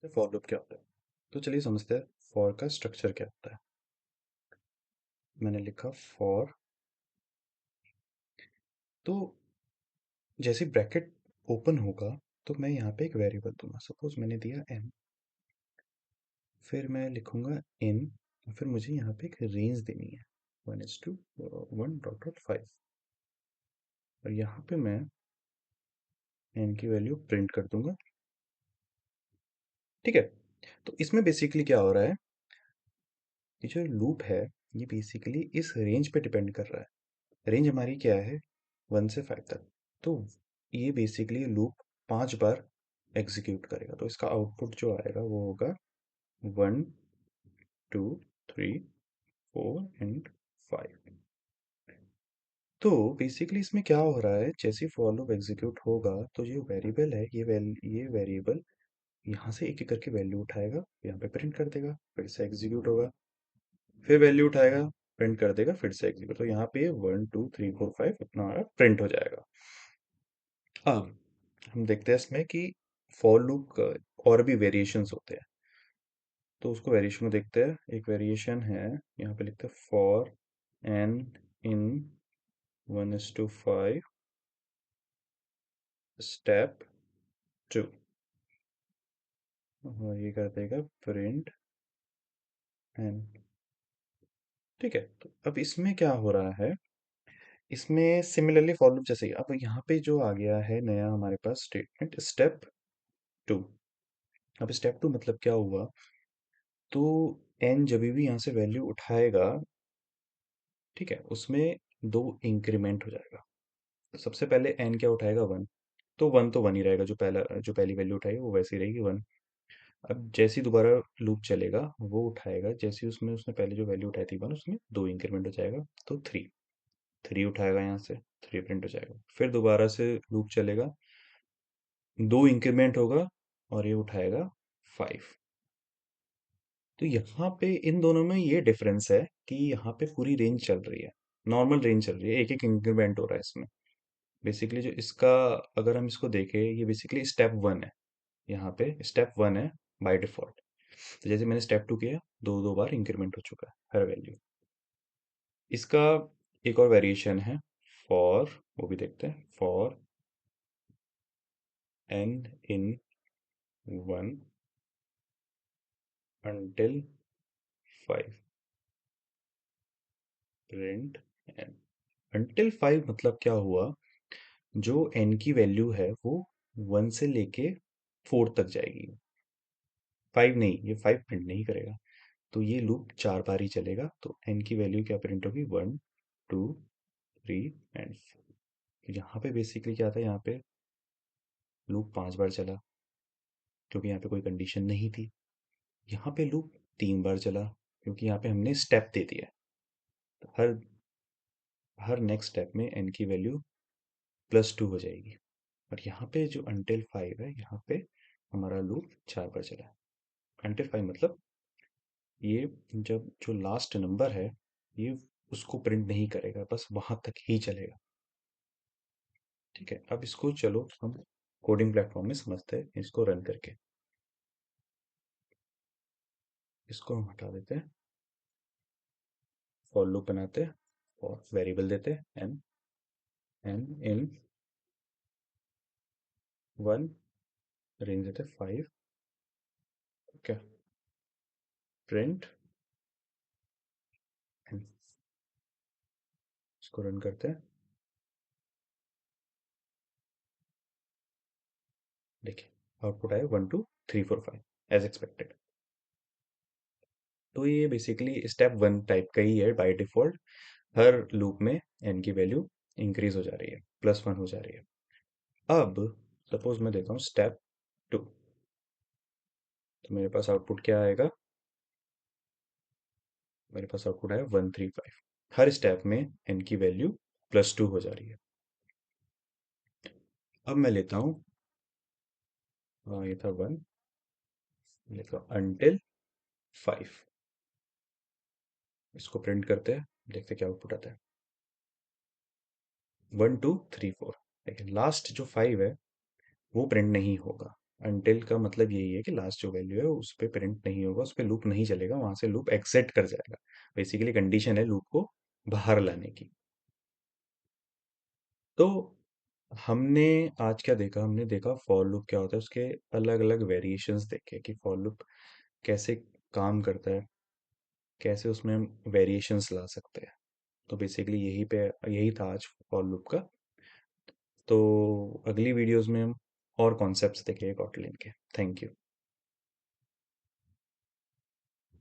तो for loop क्या होता है? तो चलिए समझते हैं फॉर का स्ट्रक्चर क्या होता है। मैंने लिखा फॉर, तो जैसे ब्रैकेट ओपन होगा तो मैं यहाँ पे एक वेरिएबल दूंगा। सपोज मैंने दिया n, फिर मैं लिखूंगा इन, फिर मुझे यहाँ पे एक रेंज देनी है 1:1.5, और यहाँ पे मैं n की वैल्यू प्रिंट कर दूंगा। ठीक है, तो इसमें बेसिकली क्या हो रहा है, ये जो लूप है ये बेसिकली इस रेंज पे डिपेंड कर रहा है। रेंज हमारी क्या है, 1 से 5 तक। तो ये बेसिकली लूप 5 बार एग्जीक्यूट करेगा, तो इसका आउटपुट जो आएगा वो होगा 1, 2, 3, 4 एंड 5। तो बेसिकली इसमें क्या हो रहा है, जैसे फॉर लूप एग्जीक्यूट होगा तो ये वेरिएबल है, ये वेरिएबल यहाँ से एक एक करके वैल्यू उठाएगा, यहाँ पे प्रिंट कर देगा, फिर से एग्जीक्यूट होगा, फिर वैल्यू उठाएगा, प्रिंट कर देगा, फिर से एग्जीक्यूट। तो यहाँ पे 1, 2, 3, 4, 5 अपना प्रिंट हो जाएगा। अब हम देखते हैं इसमें कि फॉर लूप और भी वेरिएशंस होते हैं, तो उसको वेरिएशन को देखते हैं। एक वेरिएशन है, यहाँ पे लिखते हैं फॉर एन इन 1:5 स्टेप 2, और ये कर देगा प्रिंट एन। ठीक है, तो अब इसमें क्या हो रहा है, इसमें सिमिलरली फॉर लूप जैसे ही अब यहाँ पे जो आ गया है नया हमारे पास स्टेटमेंट स्टेप 2। अब स्टेप 2 मतलब क्या हुआ, तो एन जब भी यहाँ से वैल्यू उठाएगा, ठीक है, उसमें दो इंक्रीमेंट हो जाएगा। तो सबसे पहले एन क्या उठाएगा, 1, तो 1 तो 1 ही रहेगा, जो पहली वैल्यू उठाएगा वो वैसी रहेगी 1। अब जैसे ही दोबारा लूप चलेगा वो उठाएगा, जैसे ही उसमें उसने पहले जो वैल्यू उठाई थी 1, उसमें दो इंक्रीमेंट हो जाएगा, तो 3, 3 उठाएगा, यहाँ से 3 प्रिंट हो जाएगा। फिर दोबारा से लूप चलेगा, दो इंक्रीमेंट होगा, और ये उठाएगा 5। तो यहाँ पे इन दोनों में ये डिफरेंस है कि यहाँ पे पूरी रेंज चल रही है, नॉर्मल रेंज चल रही है, एक एक इंक्रीमेंट हो रहा है इसमें। बेसिकली जो इसका, अगर हम इसको देखें, ये बेसिकली स्टेप 1 है, यहाँ पे स्टेप 1 है बाय डिफॉल्ट। तो जैसे मैंने स्टेप 2 किया, दो दो बार इंक्रीमेंट हो चुका है हर वैल्यू। इसका एक और वेरिएशन है फॉर, वो भी देखते हैं। For N in 1 until 5 print N. until 5 मतलब क्या हुआ, जो n की वैल्यू है वो 1 से लेके 4 तक जाएगी। 5 नहीं, ये 5 प्रिंट नहीं करेगा। तो ये लूप 4 बार ही चलेगा, तो n की वैल्यू क्या प्रिंट होगी, 1, 2, 3 एंड 4। यहाँ पे बेसिकली क्या था, यहाँ पे लूप 5 बार चला क्योंकि यहाँ पे कोई कंडीशन नहीं थी। यहाँ पे लूप 3 बार चला क्योंकि यहाँ पे हमने स्टेप दे दिया। तो हर हर नेक्स्ट स्टेप में n की वैल्यू +2 हो जाएगी। और यहाँ पे जो until 5 है, यहाँ पे हमारा लूप 4 बार चला है। until 5 मतलब ये जब जो लास्ट नंबर है, ये उसको प्रिंट नहीं करेगा, बस वहां तक ही चलेगा। ठीक है, अब इसको चलो हम कोडिंग प्लेटफॉर्म में समझते हैं, इसको रन करके। इसको हम हटा देते हैं, फॉर लूप बनाते हैं, और वेरिएबल देते हैं एन इन 1, रेंज देते हैं 5। Okay, print N. इसको रन करते हैं, देखिए आउटपुट आया 1, 2, 3, 4, 5 एज एक्सपेक्टेड। तो ये बेसिकली स्टेप 1 टाइप का ही है बाय डिफॉल्ट। हर लूप में n की वैल्यू इंक्रीज हो जा रही है, +1 हो जा रही है। अब सपोज मैं देता हूँ स्टेप 2, तो मेरे पास आउटपुट क्या आएगा, मेरे पास आउटपुट आएगा 1, 3, 5। हर स्टेप में n की वैल्यू +2 हो जा रही है। अब मैं लेता हूँ, ये था 1, लेता हूँ until 5। इसको प्रिंट करते हैं, देखते हैं क्या आउटपुट आता है। 1, 2, 3, 4। लेकिन लास्ट जो 5 है वो प्रिंट नहीं होगा, अनटिल का मतलब यही है कि लास्ट जो वैल्यू है उस पे प्रिंट नहीं होगा, उस पे लूप नहीं चलेगा, वहां से लूप एग्जिट कर जाएगा। बेसिकली कंडीशन है लूप को बाहर लाने की। तो हमने आज क्या देखा, हमने देखा फॉर लूप क्या होता है, उसके अलग अलग वेरिएशंस देखे कि फॉर लूप कैसे काम करता है, कैसे उसमें हम वेरिएशंस ला सकते हैं। तो बेसिकली यही था आज फॉर लूप का। तो अगली वीडियोस में हम और कॉन्सेप्ट्स देखेंगे कॉटलिन के। Thank you.